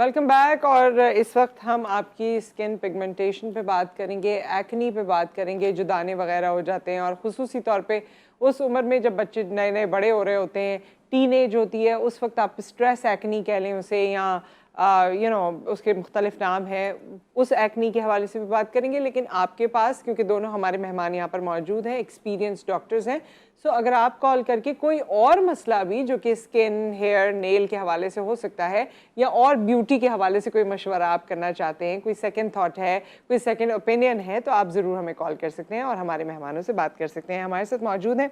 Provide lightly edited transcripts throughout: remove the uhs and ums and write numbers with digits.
Welcome back. और इस वक्त हम आपकी स्किन पिगमेंटेशन पे बात करेंगे, एक्नी पे बात करेंगे, जो दाने वगैरह हो जाते हैं, और ख़ुसूसी तौर पे उस उम्र में जब बच्चे नए नए बड़े हो रहे होते हैं, टीनेज होती है, उस वक्त आप स्ट्रेस एक्नी कह लें उसे, या उसके मुख्तलिफ नाम हैं, उस एक्नी के हवाले से भी बात करेंगे। लेकिन आपके पास, क्योंकि दोनों हमारे मेहमान यहाँ पर मौजूद हैं, एक्सपीरियंस डॉक्टर्स हैं, सो अगर आप कॉल करके कोई और मसला भी जो कि स्किन, हेयर, नेल के हवाले से हो सकता है, या और ब्यूटी के हवाले से कोई मशवरा आप करना चाहते हैं, कोई सेकंड थॉट है, कोई सेकंड ओपिनियन है, तो आप ज़रूर हमें कॉल कर सकते हैं और हमारे मेहमानों से बात कर सकते हैं। हमारे साथ मौजूद हैं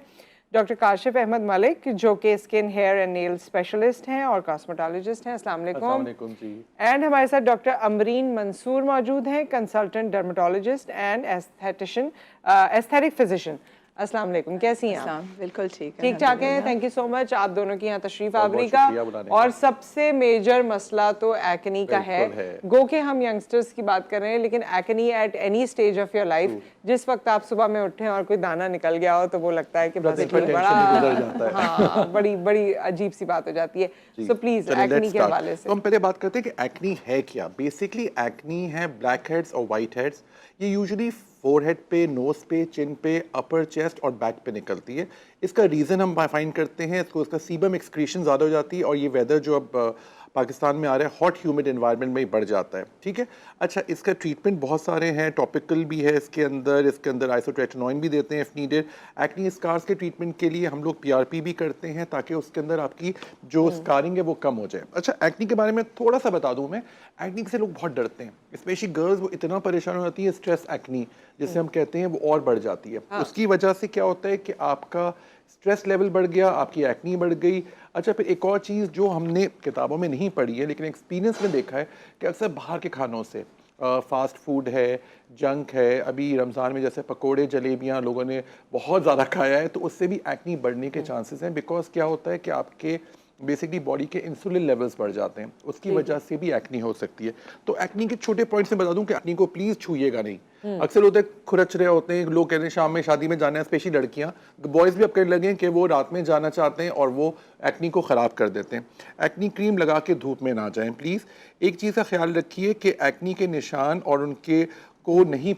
डॉक्टर काशिफ अहमद मलिक, जो कि skin, hair and nail specialist हैं और कॉस्मेटोलॉजिस्ट हैं। अस्सलाम वालेकुम जी। एंड हमारे साथ डॉक्टर अमरीन मंसूर मौजूद हैं, consultant dermatologist and aesthetic physician. अस्सलाम वालेकुम, कैसी हैं आप? बिल्कुल ठीक ठाक हैं, थैंक यू सो मच आप दोनों की यहाँ तशरीफ आवरी का। और सबसे मेजर मसला तो एक्नी का है। गो के हम यंगस्टर्स की बात कर रहे हैं, लेकिन acne at any stage of your life, जिस वक्त आप सुबह में उठे और कोई दाना निकल गया हो, तो वो लगता है कि बस बड़ा बड़ी अजीब सी बात हो जाती है। सो प्लीज एक्नी के हवाले से हम पहले बात करते हैं कि एक्नी है क्या। बेसिकली एक्नी है ब्लैक हेड्स और वाइट हेड्स। ये यूजुअली फोरहेड पे, नोज पे, चिन पे, अपर चेस्ट और बैक पे निकलती है। इसका रीज़न हम फाइंड करते हैं, इसका सीबम एक्सक्रीशन ज़्यादा हो जाती है, और ये वेदर जो अब पाकिस्तान में आ रहा है, हॉट ह्यूमिड एनवायरनमेंट में ही बढ़ जाता है। ठीक है, अच्छा, इसका ट्रीटमेंट बहुत सारे हैं, टॉपिकल भी है इसके अंदर आइसोट्रेटिनोइन भी देते हैं इफ़ नीडेड। एक्नी स्कार्स के ट्रीटमेंट के लिए हम लोग PRP भी करते हैं, ताकि उसके अंदर आपकी जो स्कारिंग है वो कम हो जाए। अच्छा, एक्नी के बारे में थोड़ा सा बता दूं मैं। एक्नी से लोग बहुत डरते हैं, स्पेशली गर्ल्स। वो इतना परेशान हो जाती है, स्ट्रेस एक्नी जिसे हम कहते हैं, वो और बढ़ जाती है। उसकी वजह से क्या होता है कि आपका स्ट्रेस लेवल बढ़ गया, आपकी एक्नी बढ़ गई। अच्छा, फिर एक और चीज़ जो हमने किताबों में नहीं पढ़ी है, लेकिन एक्सपीरियंस में देखा है कि अक्सर बाहर के खानों से, फास्ट फूड है, जंक है, अभी रमज़ान में जैसे पकोड़े, जलेबियाँ लोगों ने बहुत ज़्यादा खाया है, तो उससे भी एक्नी बढ़ने के चांसेस हैं। बिकॉज क्या होता है कि आपके बेसिकली बॉडी के इंसुलिन लेवल्स बढ़ जाते हैं, उसकी वजह से भी एक्नी हो सकती है। तो एक्नी के छोटे पॉइंट्स में बता दूं कि एक्नी को प्लीज छूइएगा नहीं। अक्सर होते खुरच रहे होते हैं लोग, कहते हैं शाम में शादी में जाना है, स्पेशली लड़कियां, बॉयज भी अब कहने लगे कि वो रात में जाना चाहते हैं और वो एक्नी को ख़राब कर देते हैं। एक्नी क्रीम लगा के धूप में ना जाएं प्लीज़। एक चीज़ का ख्याल रखिए कि एक्नी के निशान और उनके को नहीं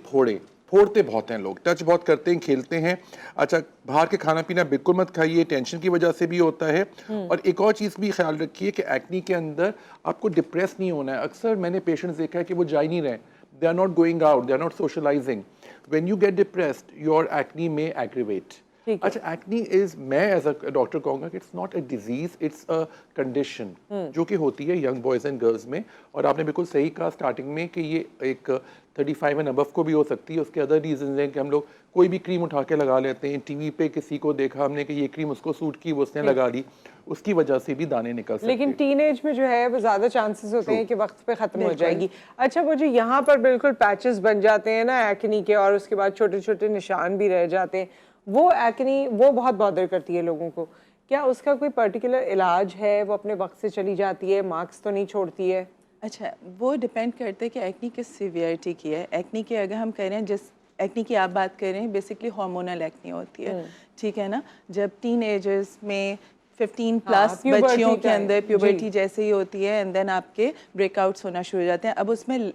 फोड़ते बहुत हैं लोग, टच बहुत करते हैं, खेलते हैं। अच्छा, बाहर के खाना पीना बिल्कुल मत खाइए, टेंशन की वजह से भी होता है। और एक और चीज़ भी ख्याल रखिए कि एक्नी के अंदर आपको डिप्रेस नहीं होना है। अक्सर मैंने पेशेंट्स देखा है कि वो जा ही नहीं रहे, they are not going out, they are not socializing. When you get depressed, your acne may aggravate. अच्छा, एक्नी इज, मैं एज अ डॉक्टर कहूँगा कि it's not a disease, it's a condition जो कि होती है यंग बॉयज़ एंड गर्ल्स में। और आपने बिल्कुल सही कहा स्टार्टिंग में कि ये एक 35 एंड अबव को भी हो सकती है। उसके अदर रीजन हैं कि हम लोग कोई भी क्रीम उठा के लगा लेते हैं, टीवी पे किसी को देखा हमने कि ये क्रीम उसको सूट की, वो उसने लगा ली, उसकी वजह से भी दाने निकल सकते हैं। लेकिन टीनेज में जो है वो ज़्यादा चांसेस होते हैं कि वक्त पे ख़त्म हो जाएगी। अच्छा, वो जो यहाँ पर बिल्कुल पैचेस बन जाते हैं ना एक्नी के, और उसके बाद छोटे छोटे निशान भी रह जाते हैं, वो एक्नी वो बहुत बॉदर करती है लोगों को। क्या उसका कोई पर्टिकुलर इलाज है? वो अपने वक्त से चली जाती है, मार्क्स तो नहीं छोड़ती है? अच्छा, वो डिपेंड करता है कि एक्नी किस सीवियरिटी की है। एक्नी की अगर हम कह रहे हैं, जिस एक्नी की आप बात कर रहे हैं, बेसिकली हार्मोनल एक्नी होती है, ठीक है ना। जब टीन एजर्स में 15 प्लस बच्चियों के अंदर प्यूबर्टी जैसे ही होती है, एंड देन आपके ब्रेकआउट्स होना शुरू हो जाते हैं। अब उसमें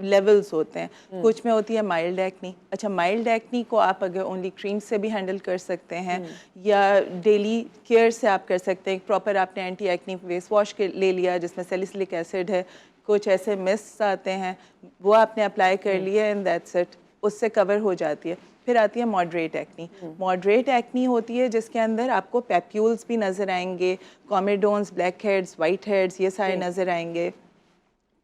लेवल्स होते हैं, कुछ में होती है माइल्ड एक्नी। अच्छा, माइल्ड एक्नी को आप अगर ओनली क्रीम से भी हैंडल कर सकते हैं, या डेली केयर से आप कर सकते हैं। प्रॉपर आपने एंटी एक्नी फेस वॉश ले लिया जिसमें सैलिसिलिक एसिड है, कुछ ऐसे मिस्ट्स आते हैं वो आपने अप्लाई कर लिए, एंड दैट्स इट, उससे कवर हो जाती है। फिर आती है मॉडरेट एक्नी। मॉडरेट एक्नी होती है जिसके अंदर आपको पैप्यूल्स भी नज़र आएंगे, comedones, black heads, white heads, ये सारे नज़र आएंगे।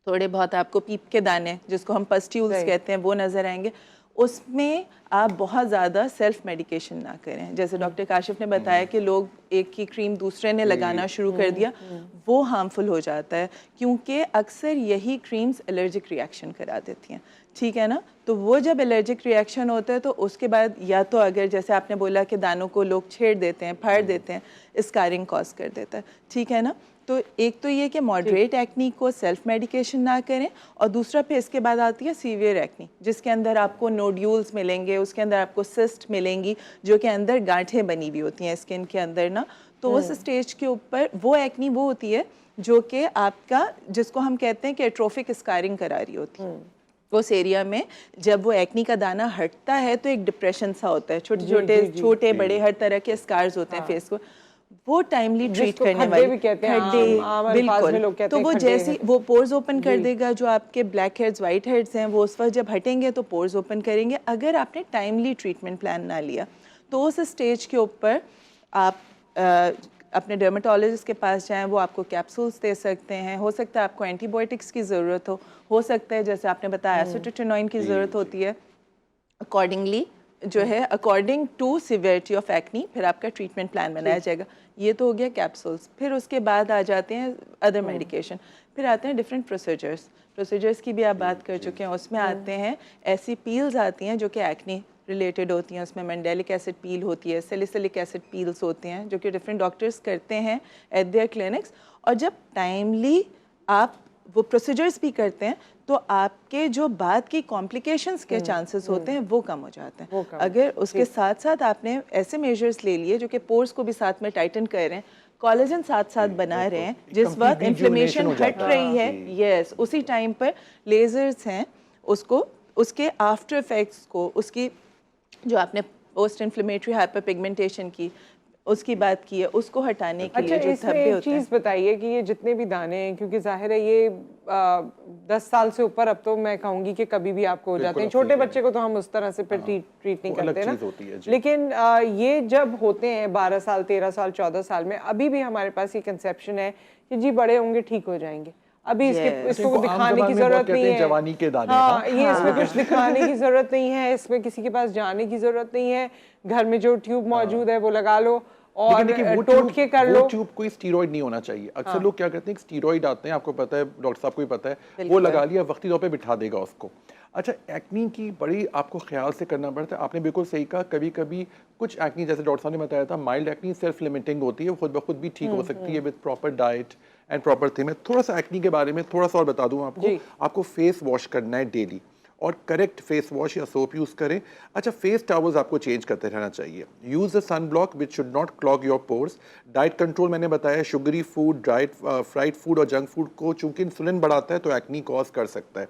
थोड़े बहुत आपको पीप के दाने, जिसको हम पस्ट्यूल्स कहते हैं, वो नज़र आएंगे। उसमें आप बहुत ज़्यादा सेल्फ मेडिकेशन ना करें। जैसे डॉक्टर काशिफ ने बताया कि लोग एक की क्रीम दूसरे ने लगाना शुरू कर दिया, वो हार्मफुल हो जाता है, क्योंकि अक्सर यही क्रीम्स एलर्जिक रिएक्शन करा देती हैं, ठीक है ना। तो वो जब एलर्जिक रिएक्शन होता है, तो उसके बाद या तो अगर जैसे आपने बोला कि दानों को लोग छेड़ देते हैं, फाड़ देते हैं, स्कारिंग कॉज कर देता है, ठीक है ना। तो एक तो ये कि मॉडरेट एक्नी को सेल्फ मेडिकेशन ना करें, और दूसरा फिर इसके बाद आती है सीवियर एक्नी, जिसके अंदर आपको नोड्यूल्स मिलेंगे, उसके अंदर आपको सिस्ट मिलेंगी, जो कि अंदर गांठें बनी हुई होती हैं स्किन के अंदर ना। तो उस स्टेज के ऊपर वो एक्नी वो होती है जो कि आपका, जिसको हम कहते हैं कि एट्रोफिक स्कारिंग करा रही होती है उस एरिया में। जब वो एक्नी का दाना हटता है तो एक डिप्रेशन सा होता है, छोटे बड़े हर तरह के स्कार्स होते हैं फेस को, वो टाइमली ट्रीट करने वाली भी कहते हैं, बिल्कुल। तो वो जैसे वो पोर्स ओपन कर देगा, जो आपके ब्लैक हेड्स वाइट हेड्स हैं वो उस वक्त जब हटेंगे तो पोर्स ओपन करेंगे। अगर आपने टाइमली ट्रीटमेंट प्लान ना लिया तो उस स्टेज के ऊपर आप अपने डर्मेटोलॉजिस्ट के पास जाएं, वो आपको कैप्सूल्स दे सकते हैं, हो सकता है आपको एंटीबायोटिक्स की ज़रूरत हो सकता है जैसे आपने बताया एसिटिनोइन की ज़रूरत होती है। अकॉर्डिंगली जो है, according to severity of acne फिर आपका ट्रीटमेंट प्लान बनाया जाएगा। ये तो हो गया कैप्सूल्स। फिर उसके बाद आ जाते हैं अदर मेडिकेशन, फिर आते हैं डिफरेंट प्रोसीजर्स की भी आप बात कर चुके हैं। उसमें आते हैं ऐसी पील्स आती हैं जो कि एक्नी रिलेटेड होती हैं, उसमें मैंडेलिक एसिड पील होती है, सैलिसिलिक एसिड पील्स होती हैं, जो कि डिफरेंट डॉक्टर्स करते हैं एट देयर क्लिनिक्स। और जब टाइमली आप वो प्रोसीजर्स भी करते हैं तो आपके जो बाद की कॉम्प्लिकेशंस के चांसेस होते हैं वो कम हो जाते हैं। अगर उसके साथ साथ आपने ऐसे मेजर्स ले लिए जो कि पोर्स को भी साथ में टाइटन कर रहे हैं, कोलेजन साथ साथ बना रहे हैं, जिस वक्त इन्फ्लेमेशन हट रही है, यस उसी टाइम पर लेजर्स हैं, उसको उसके आफ्टर इफेक्ट्स को, उसकी जो आपने पोस्ट इन्फ्लेमेटरी हाइपरपिगमेंटेशन की उसकी बात की है, उसको हटाने के लिए जो धब्बे होते हैं। चीज़ बताइए कि ये जितने भी दाने हैं, क्योंकि जाहिर है ये 10 साल से ऊपर अब तो मैं कहूँगी कि कभी भी आपको हो जाते हैं। छोटे बच्चे को तो हम उस तरह से फिर ट्रीट नहीं करते ना, लेकिन ये जब होते हैं 12 साल 13 साल 14 साल में, अभी भी हमारे पास ये कंसेप्शन है कि जी बड़े होंगे ठीक हो जाएंगे, अभी इसको दिखाने की जरूरत नहीं है, जवानी के दाने। हाँ, ये इसमें कुछ दिखाने की जरूरत नहीं है, इसमें किसी के पास जाने की जरूरत नहीं है, घर में जो ट्यूब मौजूद है वो लगा लो और टोट के कर लो। वो ट्यूब कोई स्टीरॉइड नहीं होना चाहिए। अक्सर लोग क्या करते हैं, स्टीरॉइड आते हैं, आपको पता है, डॉक्टर साहब को भी पता है, वो लगा लिया, वक्ती तौर पे बिठा देगा उसको। अच्छा, एक्नी की बड़ी आपको ख्याल से करना पड़ता है। आपने बिल्कुल सही कहा, कभी कभी कुछ एक्नी, जैसे डॉक्टर साहब ने बताया था, माइल्ड एक्नी सेल्फ लिमिटिंग होती है, वो खुद ब खुद भी ठीक हो सकती है with proper diet and proper thing. मैं थोड़ा सा एक्नी के बारे में थोड़ा सा और बता दूं आपको फेस वॉश करना है डेली, और करेक्ट फेस वॉश या सोप यूज़ करें। अच्छा, फेस टॉवल्स आपको चेंज करते रहना चाहिए। Use the sun block which should not clog your pores. Diet control मैंने बताया, शुगरी फूड, फ्राइड फूड और जंक फूड को चूंकि इंसुलिन बढ़ाता है तो एक्नी कॉज कर सकता है।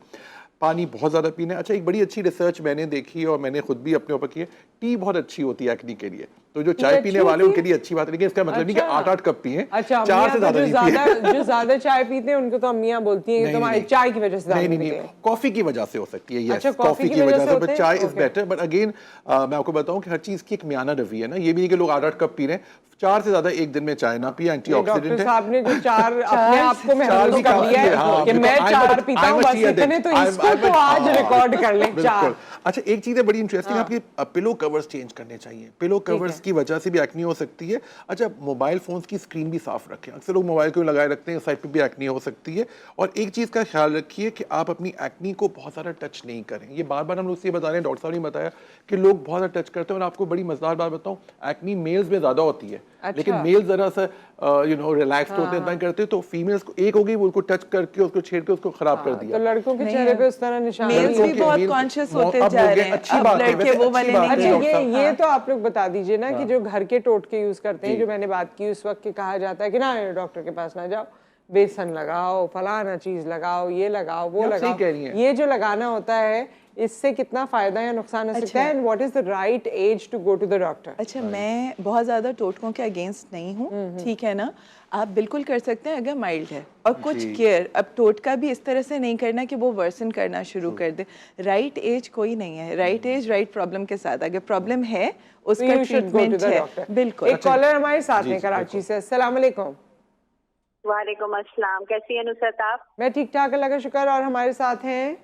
पानी बहुत ज़्यादा पीना है। अच्छा, एक बड़ी अच्छी रिसर्च मैंने देखी और मैंने खुद भी अपने ऊपर की है, टी बहुत अच्छी होती है एक्नी के लिए, तो जो चाय पीने वाले उनके लिए अच्छी बात है, लेकिन इसका मतलब नहीं कि 8-8 कप पिए। अच्छा, 4 से ज़्यादा नहीं पिए। जो ज़्यादा चाय पीते हैं उनको तो अम्मियाँ बोलती हैं कि तुम्हारी चाय की वजह से नहीं, कॉफ़ी की वजह से हो सकती है। अच्छा, कॉफ़ी की वजह से, बट चाय इज बेटर। बट अगेन मैं आपको बताऊं कि हर चीज़ की एक म्याना रवि है ना, ये भी नहीं कि लोग 8-8 कप पी रहे हैं। 4 से ज्यादा एक दिन में चाय ना पिए, एंटीऑक्सीडेंट है। डॉक्टर साहब ने जो 4 अपने आप को महसूस कर लिया है कि मैं 4 पीता हूं, बस इतने तो इसको तो आज रिकॉर्ड कर लें 4। अच्छा, एक चीज़ है बड़ी इंटरेस्टिंग, आपके पिलो कवर्स चेंज करने चाहिए। पिलो कवर्स की वजह से भी एक्नी हो सकती है। अच्छा, मोबाइल फोन्स की स्क्रीन भी साफ रखें। अक्सर लोग मोबाइल को लगाए रखते हैं, साइड पे भी एक्नी हो सकती है। और एक चीज़ का ख्याल रखिए कि आप अपनी एक्नी को बहुत ज़्यादा टच नहीं करें। ये बार बार हम लोग से बता रहे हैं, डॉक्टर साहब ने बताया कि लोग बहुत ज़्यादा टच करते हैं। और आपको बड़ी मजेदार बात बताऊँ, एक्नी मेल्स में ज़्यादा होती है, लेकिन मेल जरा सा रिलैक्स्ड होते हैं, करते तो फीमेल्स को एक हो गई, वो उनको टच करके उसको छेड़ के उसको खराब कर दिया। तो लड़कों के चेहरे पे उस तरह निशान, मेल्स भी बहुत कॉन्शियस होते जा रहे हैं। अच्छी बात है, लड़के वो वाले नहीं। अच्छा, ये तो आप लोग बता दीजिए ना कि जो घर के टोटके यूज करते हैं, जो मैंने बात की उस वक्त के, कहा जाता है कि ना डॉक्टर के पास ना जाओ, बेसन लगाओ, फलाना चीज लगाओ, ये लगाओ, वो लगाओ, ये जो लगाना होता है, इससे कितना फायदा या नुकसान हो सकता है, and what is the right age to go to the doctor? अच्छा, मैं बहुत ज़्यादा टोटकों के अगेंस्ट नहीं हूँ, ठीक है ना। आप बिल्कुल कर सकते हैं अगर माइल्ड है, और कुछ केयर। अब टोटका भी इस तरह से नहीं करना कि वो वर्सन करना शुरू कर दे। राइट एज कोई नहीं है, राइट एज राइट प्रॉब्लम के साथ। अगर प्रॉब्लम है उसका ट्रीटमेंट है। बिल्कुल। एक कॉलर हमारे साथ हैं कराची से। अस्सलाम वालेकुम। वालेकुम अस्सलाम, कैसी हैं नुसरत आप? मैं ठीक ठाक, अल्लाह का शुक्र। और हमारे साथ हैं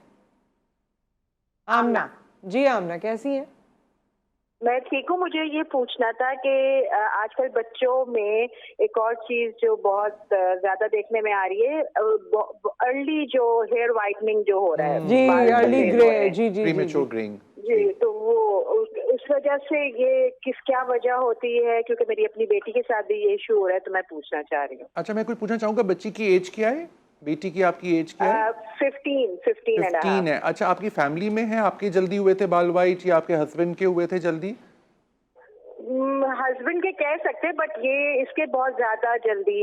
आमना। जी आमना, कैसी हैं? मैं ठीक हूँ। मुझे ये पूछना था कि आजकल बच्चों में एक और चीज जो बहुत ज्यादा देखने में आ रही है, अर्ली जो हेयर वाइटनिंग जो हो रहा है, जी अर्ली ग्रे, जी जी प्रीमेच्योर ग्रेइंग जी, तो वो उस वजह से ये क्या वजह होती है? क्योंकि मेरी अपनी बेटी के साथ भी ये इशू हो रहा है, तो मैं पूछना चाह रही हूँ। अच्छा, मैं कुछ पूछना चाहूंगा, बच्ची की एज क्या है? बेटी की आपकी एज क्या है? 15 है। अच्छा, आपकी फैमिली में है, आपके जल्दी हुए थे बाल वाइट या आपके हस्बैंड के हुए थे जल्दी? हस्बैंड के कह सकते हैं, बट ये इसके बहुत ज्यादा जल्दी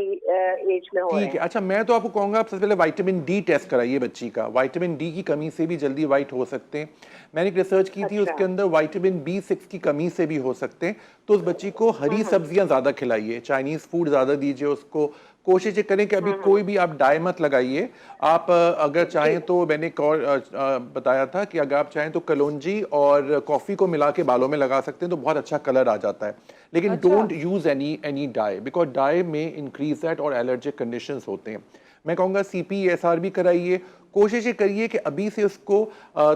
एज में हो रहे ठीक है। हैं। अच्छा, मैं तो आपको कहूँगा आप सबसे पहले विटामिन डी टेस्ट कराइए बच्ची का। विटामिन डी की कमी से भी जल्दी वाइट हो सकते हैं। मैंने एक रिसर्च की थी, अच्छा। उसके अंदर विटामिन B6 की कमी से भी हो सकते हैं। तो उस बच्ची को हरी सब्जियां ज़्यादा खिलाइए, चाइनीज़ फूड ज़्यादा दीजिए उसको। कोशिश ये करें कि अभी कोई भी आप डाई मत लगाइए। आप अगर चाहें तो मैंने एक और बताया था कि अगर आप चाहें तो कलौंजी और कॉफ़ी को मिला के बालों में लगा सकते हैं, तो बहुत अच्छा कलर आ जाता है। लेकिन don't use any dye, because dye may increase that और एलर्जिक कंडीशंस होते हैं। मैं कहूँगा CPESR भी कराइए। कोशिश ये करिए कि अभी से उसको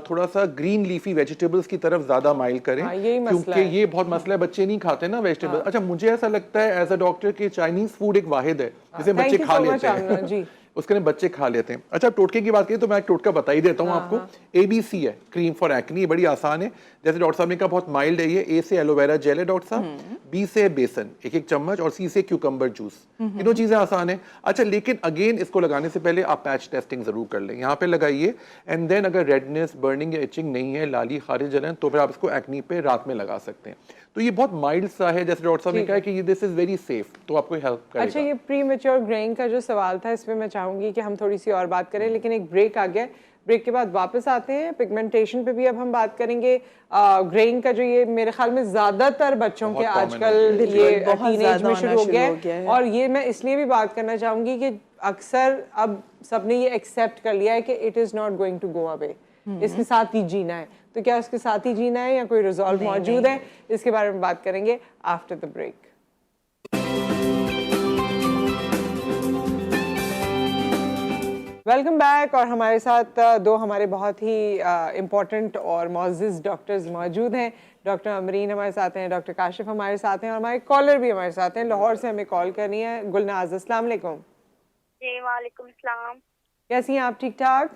थोड़ा सा ग्रीन लीफी वेजिटेबल्स की तरफ ज्यादा माइल करें, हाँ, यही मसला क्योंकि है। ये बहुत मसला है, बच्चे नहीं खाते ना वेजिटेबल। अच्छा, मुझे ऐसा लगता है एज अ डॉक्टर कि चाइनीज फूड एक वाहिद है जिसे Thank बच्चे you खा so much, लेते हैं। आमना जी। उसके लिए बच्चे खा लेते हैं। अच्छा, टोटके की बात करें तो मैं एक टोटका बता ही देता हूँ आपको। ABC है, क्रीम फॉर एक्नी, बड़ी आसान है। जैसे डॉक्टर साहब ने कहा बहुत माइल्ड है ये। A से एलोवेरा जेल है डॉक्टर साहब, B से बेसन एक चम्मच, और C से क्यूकम्बर जूस। तीनों चीजें आसान है। अच्छा, लेकिन अगेन इसको लगाने से पहले आप पैच टेस्टिंग जरूर कर लें। यहाँ पे लगाइए, एंड देन अगर रेडनेस, बर्निंग या इचिंग नहीं है, लाली खारिज जलन, तो फिर आप इसको एक्नी पे रात में लगा सकते हैं। तो ये बहुत माइल्ड सा है, जैसे डॉक्टर साहब ने कहा कि दिस इज वेरी सेफ, तो आपको हेल्प करेगा। अच्छा, ये प्री मेच्योर ग्रेइंग का जो सवाल था, इसमें मैं चाहूंगी कि हम थोड़ी सी और बात करें, लेकिन एक ब्रेक आ गया। ब्रेक के बाद वापस आते हैं। पिगमेंटेशन पे भी अब हम बात करेंगे। ग्रेइंग का जो ये मेरे ख्याल में ज्यादातर बच्चों के बहुत common आजकल हो गया है। ये बहुत टीनेज ज़्यादा में होना शुरू हो शुरू गया हो गया है। है। और ये मैं इसलिए भी बात करना चाहूंगी कि अक्सर अब सबने ये एक्सेप्ट कर लिया है कि it is not going to go away, इसके साथ ही जीना है। तो क्या उसके साथ ही जीना है या कोई रिजॉल्व मौजूद है? इसके बारे में बात करेंगे after the break. Welcome back. और हमारे साथ दो हमारे बहुत ही इम्पोर्टेंट और मोअज़्ज़िज़ डॉक्टर्स मौजूद हैं। डॉक्टर अमरीन हमारे साथ हैं, डॉक्टर काशिफ हमारे साथ हैं, और हमारे कॉलर भी हमारे साथ हैं। लाहौर से हमें कॉल करनी है गुलनाज। अस्सलाम वालेकुम। जी वालेकुम सलाम। कैसी हैं आप? ठीक ठाक?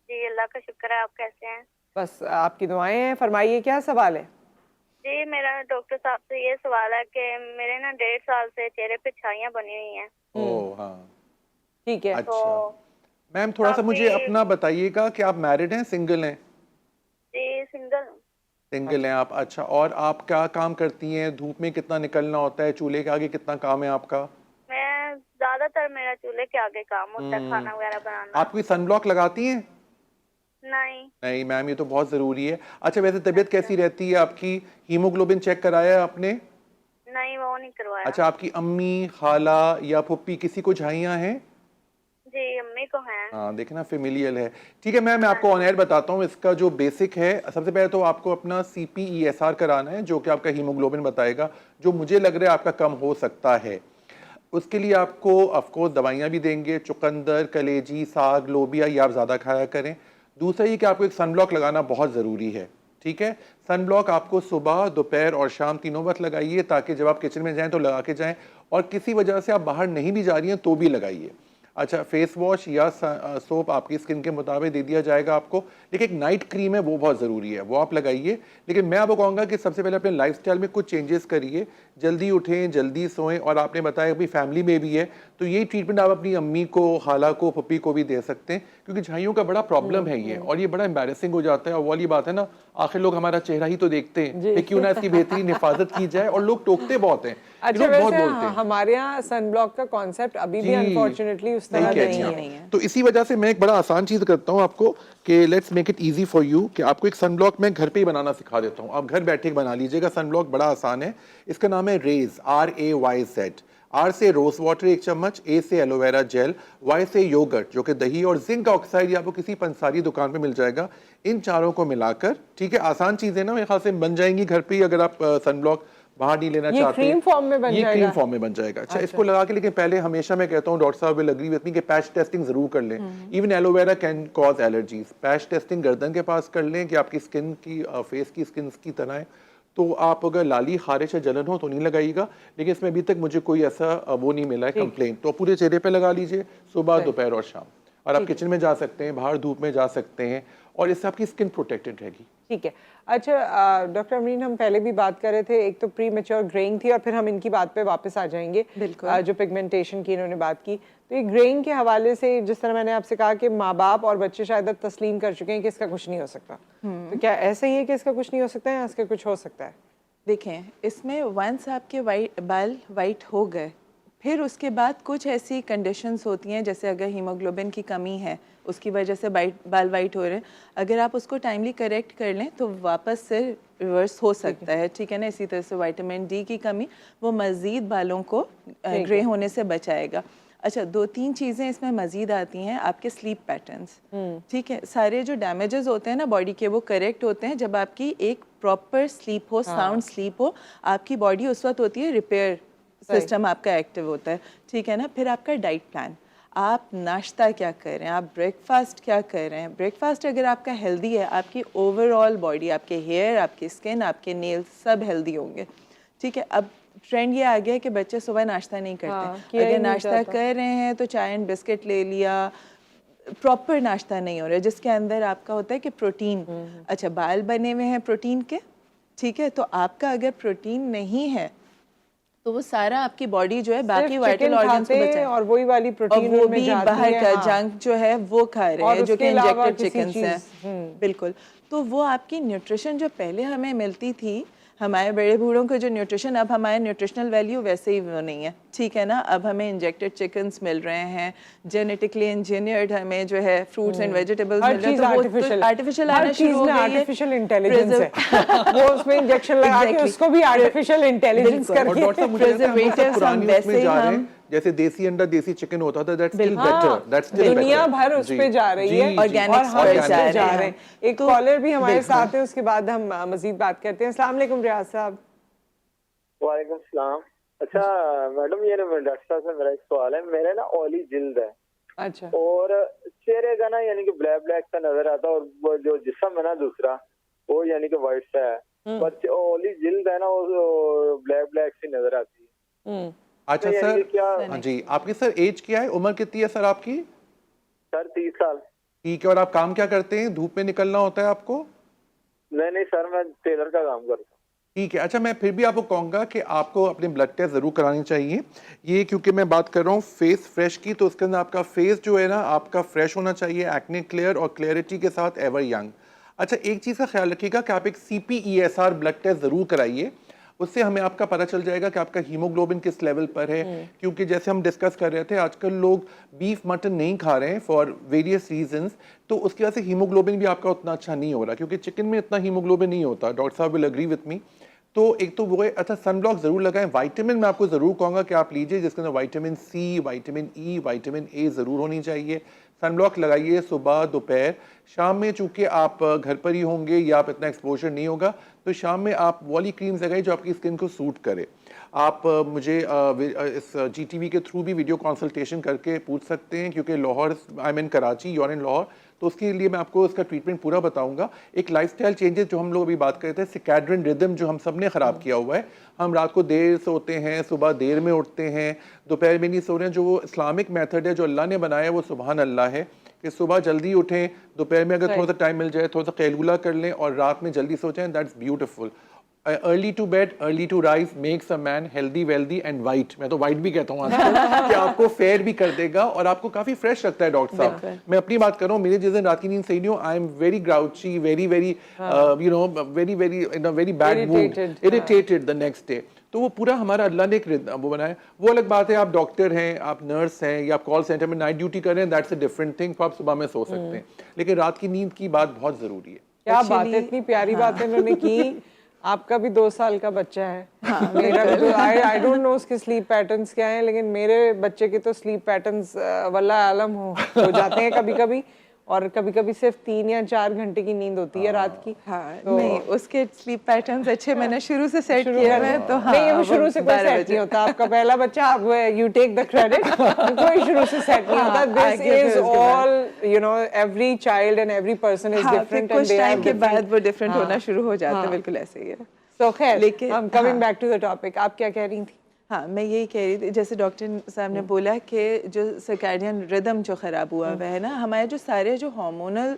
जी अल्लाह का शुक्र है, आप कैसे हैं? बस आपकी दुआएं हैं। फरमाइए, क्या सवाल है? जी मेरा डॉक्टर साहब से ये सवाल है कि मेरे ना 1.5 साल से चेहरे पे छाइयाँ बनी हुई हैं। ओह हाँ, ठीक है। अच्छा। मैम थोड़ा सा मुझे अपना बताइएगा कि आप मैरिड हैं, सिंगल हैं? जी सिंगल। सिंगल हैं आप, अच्छा। और आप क्या काम करती हैं? धूप में कितना निकलना होता है? चूल्हे के आगे कितना काम है आपका? मैं ज्यादातर मेरा चूल्हे के आगे काम होता है, खाना वगैरह बनाना। आप कोई सनब्लॉक लगाती हैं? नहीं नहीं मैम, ये तो बहुत ज़रूरी है। अच्छा, वैसे तबीयत कैसी रहती है आपकी? हीमोग्लोबिन चेक कराया है आपने? नहीं वो नहीं करवाया। अच्छा, आपकी अम्मी, खाला या फुप्पी किसी को झाइयाँ हैं? जी अम्मी को हैं। हाँ, देखना फेमिलियल है। ठीक है मैम, मैं आपको ऑन एयर बताता हूँ इसका जो बेसिक है। सबसे पहले तो आपको अपना CPESR कराना है, जो कि आपका हीमोग्लोबिन बताएगा, जो मुझे लग रहा है आपका कम हो सकता है। उसके लिए आपको ऑफकोर्स दवाइयाँ भी देंगे, चुकंदर, कलेजी, साग, लोबिया, ये आप ज़्यादा खाया करें। दूसरा ये कि आपको एक सनब्लॉक लगाना बहुत ज़रूरी है। ठीक है, सनब्लॉक आपको सुबह, दोपहर और शाम तीनों वक्त लगाइए, ताकि जब आप किचन में जाएं तो लगा के जाएं, और किसी वजह से आप बाहर नहीं भी जा रही हैं तो भी लगाइए। अच्छा, फेस वॉश या सोप आपकी स्किन के मुताबिक दे दिया जाएगा आपको, लेकिन एक नाइट क्रीम है वो बहुत ज़रूरी है, वो आप लगाइए। लेकिन मैं आपको कहूँगा कि सबसे पहले अपने लाइफस्टाइल में कुछ चेंजेस करिए, जल्दी उठें, जल्दी सोएं। और आपने बताया कि फैमिली में भी है, तो यही ट्रीटमेंट आप अपनी अम्मी को, खाला को, पप्पी को भी दे सकते हैं, क्योंकि झाइयों का बड़ा प्रॉब्लम है ये, और ये बड़ा एम्बैरेसिंग हो जाता है। और वाली बात है ना, आखिर लोग हमारा चेहरा ही तो देखते हैं कि क्यों ना इसकी बेहतरीन हिफाजत की जाए, और लोग टोकते बहुत हैं। अच्छा, बहुत वैसे बोलते हैं। हमारे यहाँ सनब्लॉक का कॉन्सेप्ट अभी भी जी, अनफॉर्चुनेटली उस तरह नहीं नहीं कहती है। आप। तो इसी वजह से मैं एक बड़ा आसान चीज करता हूँ आपको, कि let's make it easy for you, कि आपको एक सनब्लॉक मैं घर पे ही बनाना सिखा देता हूँ। आप घर बैठे बना लीजिएगा सनब्लॉक, बड़ा आसान है। इसका नाम है रेज, RAYZ। R से रोज वाटर 1 चम्मच, A से एलोवेरा जेल, Y से योगर्ट जो कि दही, और जिंक ऑक्साइड ये आपको किसी पंसारी दुकान पे मिल जाएगा। इन चारों को मिलाकर, ठीक है, आसान चीजें ना मेरे ख्याल से बन जाएंगी घर पे ही, अगर आप सनब्लॉक बाहर नहीं लेना ये चाहते। क्रीम फॉर्म में बन ये जाएगा? क्रीम फॉर्म में बन जाएगा। अच्छा, इसको लगा के, लेकिन पहले हमेशा मैं कहता हूँ, डॉक्टर साहब विल एग्री विद मी, कि पैच टेस्टिंग जरूर कर लें। Even aloe vera can cause allergies. Patch testing गर्दन के पास कर लें कि आपकी स्किन की, फेस की स्किन की तरह है। तो आप अगर लाली, खारिश या जलन हो तो नहीं लगाइएगा, लेकिन इसमें अभी तक मुझे कोई ऐसा वो नहीं मिला है कंप्लेंट। तो पूरे चेहरे पे लगा लीजिए, सुबह, दोपहर और शाम। और आप किचन में जा सकते हैं, बाहर धूप में जा सकते हैं, और इससे आपकी स्किन प्रोटेक्टेड रहेगी। ठीक है। अच्छा डॉक्टर अमरीन, हम पहले भी बात कर रहे थे, एक तो प्री मेच्योर ग्रेइंग थी, और फिर हम इनकी बात पे वापस आ जाएंगे। बिल्कुल। जो पिगमेंटेशन की इन्होंने बात की, तो ये ग्रेइंग के हवाले से, जिस तरह मैंने आपसे कहा कि माँ बाप और बच्चे शायद अब तस्लीम कर चुके हैं कि इसका कुछ नहीं हो सकता, तो क्या ऐसा ही है कि इसका कुछ नहीं हो सकता है या इसका कुछ हो सकता है? देखें, इसमें वंस आपके बाल वाइट हो गए, फिर उसके बाद कुछ ऐसी कंडीशंस होती हैं, जैसे अगर हीमोग्लोबिन की कमी है उसकी वजह से बाल वाइट हो रहे हैं, अगर आप उसको टाइमली करेक्ट कर लें तो वापस से रिवर्स हो सकता है, ठीक है ना। इसी तरह से विटामिन डी की कमी वो मज़ीद बालों को ग्रे होने से बचाएगा। अच्छा, 2-3 चीज़ें इसमें मज़ीद आती हैं, आपके स्लीप पैटर्न्स, ठीक है। सारे जो डैमेजेस होते हैं ना बॉडी के, वो करेक्ट होते हैं जब आपकी एक प्रॉपर स्लीप हो, साउंड स्लीप हो। आपकी बॉडी उस वक्त होती है रिपेयर सिस्टम आपका एक्टिव होता है, ठीक है ना। फिर आपका डाइट प्लान, आप नाश्ता क्या कर रहे हैं, आप ब्रेकफास्ट क्या कर रहे हैं। ब्रेकफास्ट अगर आपका हेल्दी है, आपकी ओवरऑल बॉडी, आपके हेयर, आपकी स्किन, आपके नेल्स सब हेल्दी होंगे, ठीक है। अब ट्रेंड ये आ गया है कि बच्चे सुबह नाश्ता नहीं करते। अगर नाश्ता कर रहे हैं तो चाय एंड बिस्किट ले लिया, प्रॉपर नाश्ता नहीं हो रहा है जिसके अंदर आपका होता है कि प्रोटीन। अच्छा, बाल बने हुए हैं प्रोटीन के, ठीक है। तो आपका अगर प्रोटीन नहीं है तो वो सारा आपकी बॉडी जो है बाकी वाइटल ऑर्गन्स को बचाए, और वही वाली प्रोटीन और वो उनमें भी जाती बाहर है, का हाँ। जंक जो है वो खा रहे और हैं, जो उसके कि अलावा इंजेक्टेड किसी चिकन हैं, बिल्कुल। तो वो आपकी न्यूट्रिशन जो पहले हमें मिलती थी, हमारे बड़े बूढ़ों को जो न्यूट्रिशन, अब हमारे न्यूट्रिशनल वैल्यू वैसे ही वो नहीं है, ठीक है ना। अब हमें इंजेक्टेड चिकन्स मिल रहे हैं, जेनेटिकली इंजीनियर्ड हमें जो है फ्रूट्स एंड वेजिटेबल्स मिल रहे हैं, तो वो आर्टिफिशियल आना शुरू हो गई है। आर्टिफिशियल इंटेलिजेंस है, वो उसमें इंजेक्शन लगा के उसको भी आर्टिफिशियल इंटेलिजेंस और करके डॉक्टर साहब मुझे लगता है हम सब Preservatives पुरानी हम उसमें जा वैसे रहे हम- हैं, जैसे देसी अंडा देसी चिकन होता था, दैट्स स्टिल हाँ, बेटर, दैट्स स्टिल बेटर। दुनिया भर उस पे जा रही है, Organics और हम पर उस जा पे रहे जा हैं। रहे हैं। एक तो कॉलर भी हमारे बिल्कुल। साथ है, उसके बाद हम मजीद बात करते हैं। अस्सलाम वालेकुम रियाज साहब। वालेकुम सलाम। अच्छा मैडम, ये डॉक्टर साहब से मेरा एक सवाल है। मेरे ना ओली जिल्द है, अच्छा, और चेहरे का ना यानी कि ब्लैक ब्लैक सा नजर आता है, और वो जो जिस्म है ना दूसरा वो यानी कि वाइट सा है, पर ओली जिल्द है ना वो ब्लैक ब्लैक सी नजर आती है। अच्छा तो यानी सर, कि क्या हाँ जी, आपकी सर एज क्या है, उम्र कितनी है सर आपकी? सर 30 साल। ठीक है, और आप काम क्या करते हैं, धूप में निकलना होता है आपको? नहीं सर, मैं टेलर का काम करता हूँ। ठीक है। अच्छा, मैं फिर भी आपको कहूँगा कि आपको अपने ब्लड टेस्ट ज़रूर करानी चाहिए। ये क्योंकि मैं बात कर रहा हूँ फेस फ्रेश की, तो उसके अंदर आपका फेस जो है ना आपका फ्रेश होना चाहिए, एक्ने क्लियर और क्लियरिटी के साथ एवर यंग। अच्छा, एक चीज़ का ख्याल रखिएगा कि आप एक CPESR ब्लड टेस्ट ज़रूर कराइए, उससे हमें आपका पता चल जाएगा कि आपका हीमोग्लोबिन किस लेवल पर है। क्योंकि जैसे हम डिस्कस कर रहे थे, आजकल लोग बीफ मटन नहीं खा रहे हैं फॉर वेरियस रीजंस, तो उसकी वजह से हीमोग्लोबिन भी आपका उतना अच्छा नहीं हो रहा, क्योंकि चिकन में इतना हीमोग्लोबिन नहीं होता। डॉक्टर साहब विल एग्री विथ मी। तो एक तो वो है। अच्छा, सनब्लॉक ज़रूर लगाएं। विटामिन मैं आपको ज़रूर कहूँगा कि आप लीजिए, जिसके अंदर vitamin C, vitamin E, vitamin A ज़रूर होनी चाहिए। सनब्लॉक लगाइए सुबह, दोपहर, शाम में। चूँकि आप घर पर ही होंगे या आप इतना एक्सपोजर नहीं होगा, तो शाम में आप वाली क्रीम्स लगाइए जो आपकी स्किन को सूट करे। आप मुझे इस GTV के थ्रू भी वीडियो कंसल्टेशन करके पूछ सकते हैं, क्योंकि Lahore, I mean Karachi, you're in Lahore, तो उसके लिए मैं आपको उसका ट्रीटमेंट पूरा बताऊंगा। एक लाइफस्टाइल चेंजेस जो हम लोग अभी बात कर रहे थे, सिकैड्रिन रिदम जो हम सब ने ख़राब किया हुआ है, हम रात को देर सोते हैं, सुबह देर में उठते हैं, दोपहर में नहीं सो रहे हैं। जो वो इस्लामिक मेथड है जो अल्लाह ने बनाया है, वो सुबहान अल्लाह है कि सुबह जल्दी उठें, दोपहर में अगर थोड़ा सा टाइम मिल जाए थोड़ा सा कैलकुला कर लें, और रात में जल्दी सो जाएं। That's beautiful. Early to bed early to rise makes a man healthy wealthy and white. मैं तो वाइट भी कहता हूँ आजकल कि आपको फेयर भी कर देगा और आपको काफी फ्रेश रखता है। डॉक्टर साहब, मैं अपनी बात कर रहा हूँ, मेरे जिस दिन रात की नींद सही नहीं हो, I am very grouchy, very very you know very very in a very bad mood, irritated the next day. तो वो पूरा हमारा अल्लाह ने एक वो बनाया। वो अलग बात है, आप डॉक्टर हैं, आप नर्स हैं, या आप कॉल सेंटर में नाइट ड्यूटी कर रहे हैं, दैट्स अ डिफरेंट थिंग। तो आप सुबह में सो सकते हैं, लेकिन रात की नींद की बात बहुत जरूरी है। क्या बात है, इतनी प्यारी बातें उन्होंने की। आपका भी 2 साल का बच्चा है। हाँ, मेरा भी तो आई डोंट नो उसके स्लीप पैटर्न्स क्या हैं, लेकिन मेरे बच्चे के तो स्लीप पैटर्न्स वल्लाह आलम हो जाते हैं कभी कभी, और कभी कभी सिर्फ 3 या 4 घंटे की नींद होती है रात की। हाँ, तो नहीं, उसके स्लीप पैटर्न्स अच्छे मैंने शुरू से सेट किए हुए हैं, तो हाँ, नहीं, वो शुरू से कोई 12 सेट नहीं होता। आपका पहला बच्चा, आप यू टेक द क्रेडिट, कोई शुरू से सेट नहीं होता। This is all, you know, every child and every person is हाँ, डिफरेंट, कुछ टाइम के बाद वो डिफरेंट होना शुरू हो जाता है। बिल्कुल ऐसे ही है। सो खैर, लेकिन हम coming back to the topic, आप क्या कह रही थी? हाँ, मैं यही कह रही थी, जैसे डॉक्टर साहब ने बोला कि जो सर्कैडियन रिदम जो ख़राब हुआ हुआ है ना, हमारे जो सारे जो हार्मोनल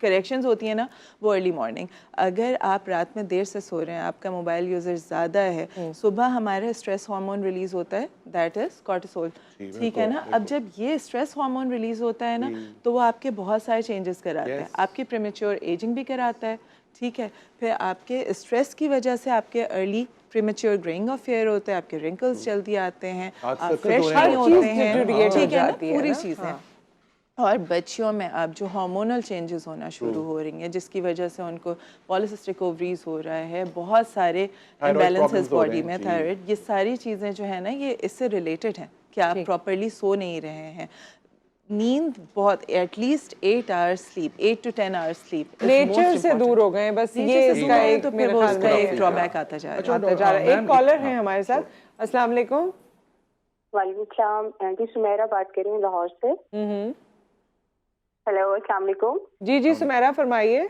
करेक्शंस होती हैं ना, वो अर्ली मॉर्निंग। अगर आप रात में देर से सो रहे हैं, आपका मोबाइल यूज़र ज़्यादा है, सुबह हमारे स्ट्रेस हार्मोन रिलीज़ होता है, दैट इज़ कॉर्टिसोल, ठीक है ना। अब जब ये स्ट्रेस हार्मोन रिलीज़ होता है ना, तो वो आपके बहुत सारे चेंजेस कराता है, आपकी प्रीमेच्योर एजिंग भी कराता है, ठीक है। फिर आपके स्ट्रेस की वजह से आपके early premature greying of hair होते हैं, आपके रिंकल्स जल्दी आते हैं, आप फ्रेश नहीं होते हैं, ठीक है ना, पूरी चीज़ें। और बच्चियों में अब जो हार्मोनल चेंजेस होना शुरू हो रही हैं, जिसकी वजह से उनको पॉलिसिस्टिक ओवरीज हो रहा है, बहुत सारे इम्बैलेंसेस बॉडी में, थायराइड, ये सारी चीज़ें जो है ना, ये इससे रिलेटेड हैं कि आप प्रॉपरली सो नहीं रहे हैं। नींद बहुत, at least 8 hours sleep, 8 to 10 hours sleep, nature से दूर हो गए हैं बस, ये इसका एक तो मेरे ख्याल में एक ड्रॉबैक आता जा रहा है। एक कॉलर है हमारे साथ। अस्सलाम वालेकुम। वालेकुम सलाम, आंटी सुमेरा बात कर रही हूँ लाहौर से। हेलो, अस्सलाम वालेकुम। जी जी सुमेरा फरमाइए।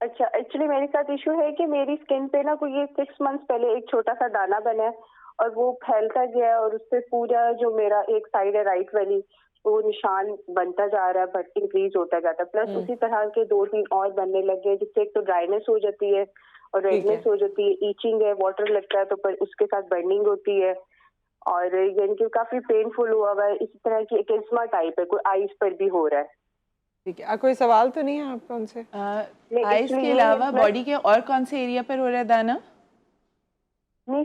अच्छा, एक्चुअली मेरे साथ इशू है कि मेरी स्किन पे ना कोई 6 मंथ्स पहले एक छोटा सा दाना बना है और वो फैलता गया है और उससे पूरा जो मेरा एक साइड है राइट वाली, वो निशान बनता जा रहा है, बट इंक्रीज होता जाता है। प्लस उसी तरह के 2-3 और बनने लगे, जिससे एक तो ड्राइनेस हो जाती है और रेडनेस हो जाती है, ईचिंग है, वाटर लगता है तो पर उसके साथ बर्निंग होती है और यानी कि काफी पेनफुल हुआ हुआ है। इसी तरह की एक एस्मा टाइप है, कोई आईज पर भी हो रहा है। ठीक है, कोई सवाल तो नहीं है आपका उनसे? आईज के अलावा बॉडी के और कौन से एरिया पर हो रहा है दाना? नहीं,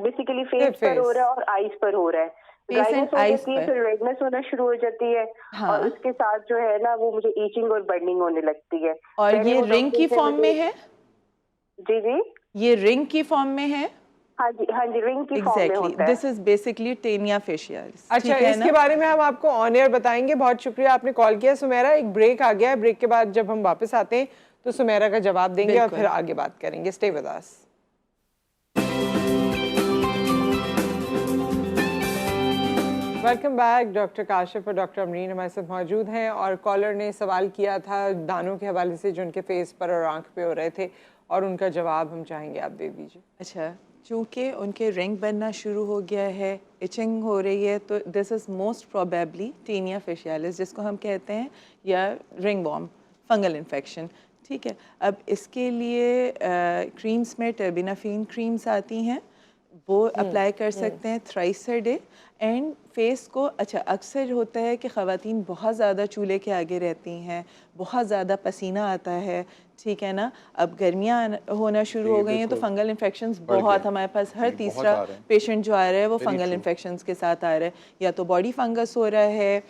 बेसिकली फेस पर हो रहा है और आईज पर हो रहा है। ड्राइनेस हो जाती है, फिर रेडनेस होना शुरू हो जाती है, और उसके साथ जो है ना वो मुझे ईचिंग और बर्निंग होने लगती है। और ये रिंग की फॉर्म में है? जी जी, ये रिंग की फॉर्म में है? हाँ जी, हाँ जी, रिंग की फॉर्म में होता है। This is basically tinea facialis. अच्छा, इसके बारे में हम आपको ऑन एयर बताएंगे। बहुत शुक्रिया आपने कॉल किया सुमेरा। एक ब्रेक आ गया है, ब्रेक के बाद जब हम वापस आते हैं तो सुमेरा का जवाब देंगे और फिर आगे बात करेंगे। Stay with us. Welcome back. Doctor Kashif और डॉक्टर अमरीन हमारे साथ मौजूद हैं और कॉलर ने सवाल किया था दानों के हवाले से जो उनके फेस पर और आंख पे हो रहे थे, और उनका जवाब हम चाहेंगे आप दे दीजिए। अच्छा, चूँकि उनके रिंग बनना शुरू हो गया है, इचिंग हो रही है, तो this is most probably tinea facialis जिसको हम कहते हैं, या रिंग वॉर्म फंगल इन्फेक्शन। ठीक है, अब इसके लिए क्रीम्स में टर्बिनाफिन क्रीम्स आती हैं, वो अप्लाई कर सकते हैं thrice a day. And face को, अच्छा अक्सर होता है कि ख़वातीन बहुत ज़्यादा चूल्हे के आगे रहती हैं, बहुत ज़्यादा पसीना आता है, ठीक है ना। अब गर्मियाँ होना शुरू हो गई हैं तो फंगल इन्फेक्शंस बहुत, हमारे पास हर तीसरा पेशेंट जो आ रहा है वो फंगल इन्फेक्शंस के साथ आ रहा है, या तो बॉडी फंगस हो रहा है,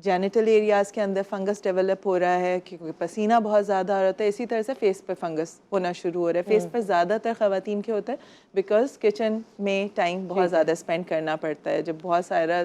जेनिटल एरियाज़ के अंदर फंगस डेवलप हो रहा है क्योंकि पसीना बहुत ज़्यादा आ रहा है, इसी तरह से फेस पे फंगस होना शुरू हो रहा है। फेस पे ज़्यादातर ख़वातीन के होता है बिकॉज किचन में टाइम बहुत ज़्यादा स्पेंड करना पड़ता है। जब बहुत सारा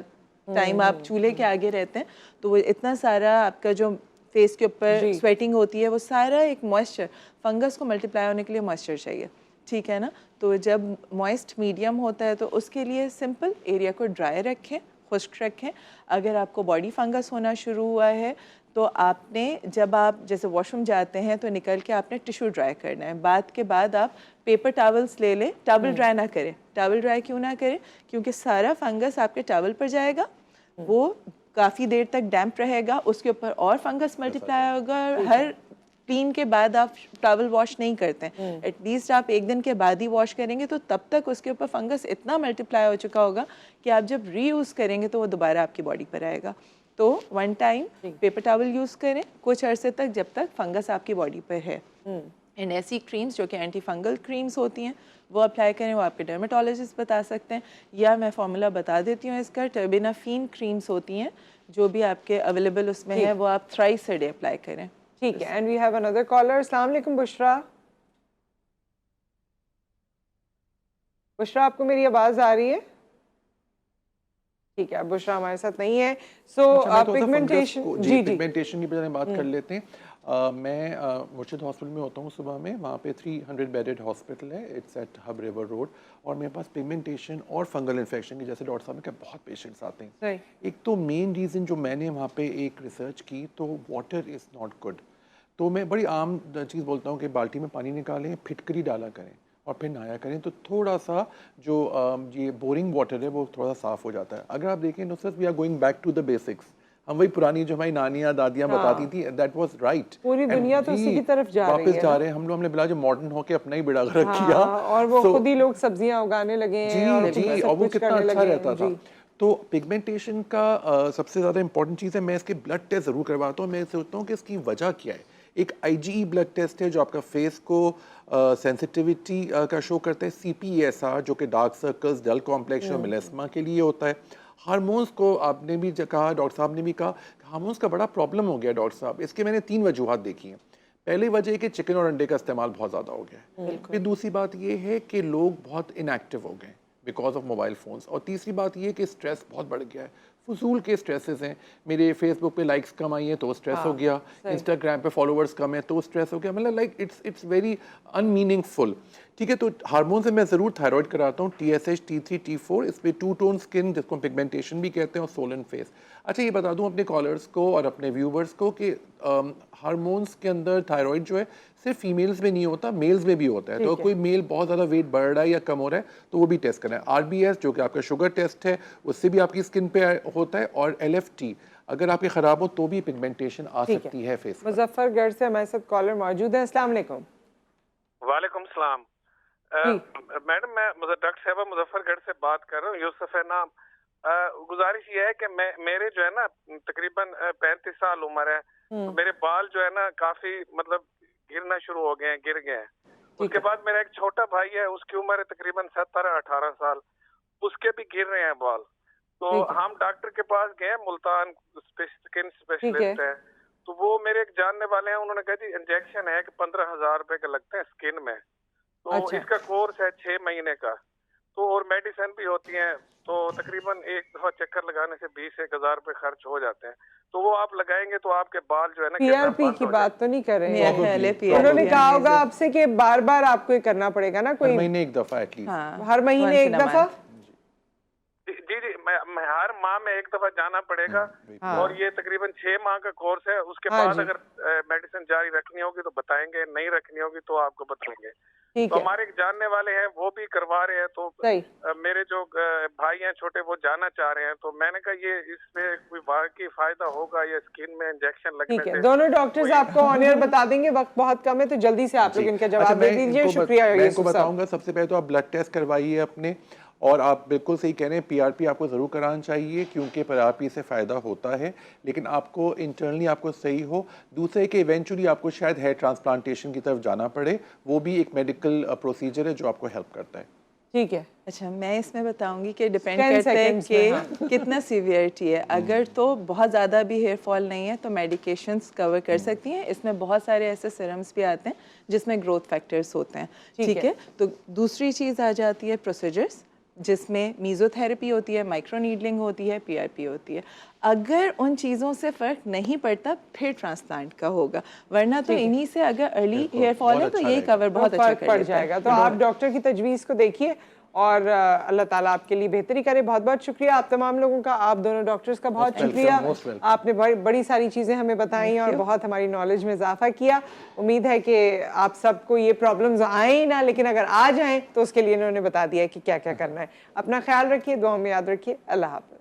टाइम आप चूल्हे के आगे रहते हैं तो वो इतना सारा आपका जो फेस के ऊपर स्वेटिंग होती है, वो सारा एक मॉइस्चर, फंगस को मल्टीप्लाई होने के लिए मॉइस्चर चाहिए, ठीक है ना। तो जब मॉइस्ट मीडियम होता है तो उसके लिए सिंपल एरिया को ड्राई रखें, खुश्क रखें। अगर आपको बॉडी फंगस होना शुरू हुआ है तो आपने, जब आप जैसे वॉशरूम जाते हैं तो निकल के आपने टिश्यू ड्राई करना है, बाद के बाद आप पेपर टॉवल्स ले लें। टॉवल ड्राई ना करें। टॉवल ड्राई क्यों ना करें? क्योंकि सारा फंगस आपके टॉवल पर जाएगा, वो काफ़ी देर तक डैम्प रहेगा, उसके ऊपर और फंगस मल्टीप्लाई होगा। हर क्लीन के बाद आप टॉवल वॉश नहीं करते हैं, एटलीस्ट आप एक दिन के बाद ही वॉश करेंगे, तो तब तक उसके ऊपर फंगस इतना मल्टीप्लाई हो चुका होगा कि आप जब रीयूज़ करेंगे तो वो दोबारा आपकी बॉडी पर आएगा। तो one time paper towel use करें कुछ अरसे तक, जब तक फंगस आपकी बॉडी पर है। एंड ऐसी क्रीम्स जो कि एंटी फंगल क्रीम्स होती हैं वो अप्लाई करें, वो आपके डर्मेटोलॉजिस्ट बता सकते हैं, या मैं फार्मूला बता देती हूँ इसका। टर्बिनाफिन क्रीम्स होती हैं जो भी आपके अवेलेबल उसमें है, वो आप थ्राइस अ डे अप्लाई करें। ठीक है, and we have another caller. अस्सलाम वालेकुम बुशरा। बुशरा, आपको मेरी आवाज़ आ रही है? ठीक है, बुशरा हमारे साथ नहीं है। सो पिगमेंटेशन, जी पिगमेंटेशन की बजाय बात कर लेते हैं। मैं मुर्शिद हॉस्पिटल में होता हूँ सुबह में, वहाँ पे 300 बेडेड हॉस्पिटल है, it's at Hub river road, और मेरे पास पिगमेंटेशन और फंगल इन्फेक्शन की, जैसे डॉक्टर साहब ने कहा, बहुत पेशेंट्स आते हैं। एक तो मेन रीज़न जो मैंने वहाँ पे एक रिसर्च की, तो वाटर इज़ नॉट गुड। तो मैं बड़ी आम चीज़ बोलता हूँ कि बाल्टी में पानी निकालें, फिटकरी डाला करें और फिर नहाया करें, तो थोड़ा सा जो ये बोरिंग वाटर है वो थोड़ा साफ़ हो जाता है। अगर आप देखें Nusrat, we are going back to the basics. हम वही पुरानी जो हमारी नानियाँ दादियाँ बताती थी, दैट वाज राइट। पूरी दुनिया तो उसी की तरफ जा रही वापस है जा रहे हैं हम लोग, हमने बिला जो मॉडर्न होके अपना ही बेड़ा गर्क किया। और वो खुद ही लोग सब्जियां उगाने लगे हैं और जी जी, सब और वो कुछ कितना करने अच्छा लगे हैं। रहता था। जी। तो पिगमेंटेशन का सबसे ज़्यादा इंपॉर्टेंट चीज़ है, मैं इसके ब्लड टेस्ट ज़रूर करवाता हूँ। मैं सोचता हूँ कि इसकी वजह क्या है। एक IgE ब्लड टेस्ट है जो आपका फेस को सेंसिटिविटी का शो करता है। CPSR जो कि डार्क सर्कल्स, डल कॉम्प्लेक्शन और मेलास्मा के लिए होता है। हार्मोन्स को आपने भी कहा, डॉक्टर साहब ने भी कहा, हार्मोन्स का बड़ा प्रॉब्लम हो गया डॉक्टर साहब। इसके मैंने 3 वजूहत देखी हैं। पहली वजह है कि चिकन और अंडे का इस्तेमाल बहुत ज़्यादा हो गया है। फिर दूसरी बात ये है कि लोग बहुत इनएक्टिव हो गए बिकॉज ऑफ मोबाइल फ़ोन्स। और तीसरी बात ये है कि स्ट्रेस बहुत बढ़ गया है। फजूल के स्ट्रेसेस हैं। मेरे फेसबुक पे लाइक्स कम आई हैं तो स्ट्रेस हो गया, इंस्टाग्राम पे फॉलोअर्स कम है तो स्ट्रेस हो गया। मतलब लाइक इट्स वेरी अनमीनिंगफुल। ठीक है, तो हार्मोन से मैं ज़रूर थायराइड कराता हूँ, TSH, T3, T4, इस पर 2 टोन स्किन जिसको पिगमेंटेशन भी कहते हैं, और सोलन फेस। अच्छा, ये बता दूं अपने कॉलर्स को और अपने व्यूवर्स को कि हार्मोन्स के अंदर थायराइड जो है सिर्फ फीमेल्स में नहीं होता, मेल्स में भी होता है। तो कोई मेल बहुत ज़्यादा वेट बढ़ रहा है या कम हो रहा है तो वो भी टेस्ट करना है। RBS जो कि आपका शुगर टेस्ट है, उससे भी आपकी स्किन पे होता है। और LFT अगर आपके ख़राब हो तो भी पिगमेंटेशन आ सकती है फेस पर। मुजफ्फरगढ़ से हमारे साथ कॉलर मौजूद है। अस्सलाम वालेकुम। वालेकुम सलाम। मैडम, मैं डॉक्टर साहबा मुजफ्फरगढ़ से बात कर रहा हूँ, यूसुफ है नाम। गुजारिश ये है कि मेरे जो है ना तकरीबन 35 साल उम्र है, तो मेरे बाल जो है ना काफी मतलब गिरना शुरू हो गए हैं, गिर गए हैं। उसके बाद मेरा एक छोटा भाई है, उसकी उम्र है तकरीबन 17-18 साल, उसके भी गिर रहे हैं बाल। तो हम डॉक्टर के पास गए, मुल्तान स्किन स्पेशलिस्ट है, तो वो मेरे एक जानने वाले हैं, उन्होंने कहा जी इंजेक्शन है कि 15,000 रुपए का लगते हैं स्किन में। तो इसका कोर्स है 6 महीने का, तो और मेडिसिन भी होती हैं, तो तकरीबन एक दफा चक्कर लगाने से 20-1 हज़ार रुपए खर्च हो जाते हैं। तो वो आप लगाएंगे तो आपके बाल जो है ना PRP की बात तो नहीं कर रहे मेरा हैं? ख्याल है PRP उन्होंने कहा होगा आपसे कि बार बार आपको ये करना पड़ेगा ना, हर कोई महीने एक दफ़ा एटलीस्ट। हर महीने एक दफा। जी जी, मैं हर माह में एक दफा जाना पड़ेगा। और ये तकरीबन 6 माह का कोर्स है। उसके बाद अगर मेडिसिन जारी रखनी होगी तो बताएंगे, नहीं रखनी होगी तो आपको बताएंगे। तो हमारे एक जानने वाले हैं, वो भी करवा रहे हैं। तो मेरे जो भाई हैं छोटे, वो जाना चाह रहे हैं। तो मैंने कहा ये इसमें कोई वाकई फायदा होगा, ये स्किन में इंजेक्शन लगने से? दोनों डॉक्टर्स आपको ऑन एयर बता देंगे, वक्त बहुत कम है तो जल्दी से आप लोग इनका जवाब दे दीजिए। शुक्रिया। मैं इनको बताऊंगा, सबसे पहले तो आप ब्लड टेस्ट करवाइए अपने, और आप बिल्कुल सही कह रहे हैं, PRP आपको ज़रूर कराना चाहिए क्योंकि PRP से फ़ायदा होता है, लेकिन आपको इंटरनली आपको सही हो। दूसरे कि इवेंचुअली आपको शायद हेयर ट्रांसप्लांटेशन की तरफ जाना पड़े, वो भी एक मेडिकल प्रोसीजर है जो आपको हेल्प करता है। ठीक है। अच्छा, मैं इसमें बताऊंगी कि डिपेंड करता है कि कितना सीवियरिटी है। अगर तो बहुत ज़्यादा भी हेयर फॉल नहीं है तो मेडिकेशंस कवर कर सकती हैं। इसमें बहुत सारे ऐसे सिरम्स भी आते हैं जिसमें ग्रोथ फैक्टर्स होते हैं। ठीक है, तो दूसरी चीज़ आ जाती है प्रोसीजर्स, जिसमें मीज़ोथेरेपी होती है, माइक्रो नीडलिंग होती है, PRP होती है। अगर उन चीज़ों से फ़र्क नहीं पड़ता फिर ट्रांसप्लांट का होगा, वरना तो इन्हीं से अगर अर्ली हेयर फॉल है तो यही कवर बहुत अच्छा पड़ जाएगा। तो आप डॉक्टर की तजवीज़ को देखिए और अल्लाह ताला आपके लिए बेहतरी करे। बहुत बहुत शुक्रिया आप तमाम लोगों का, आप दोनों डॉक्टर्स का बहुत शुक्रिया। आपने बड़ी सारी चीज़ें हमें बताई और बहुत हमारी नॉलेज में इजाफा किया। उम्मीद है कि आप सबको ये प्रॉब्लम्स आए ही ना, लेकिन अगर आ जाएं तो उसके लिए इन्होंने बता दिया है कि क्या क्या करना है। अपना ख्याल रखिए, दुआ में याद रखिए। अल्लाह हाफ़िज़।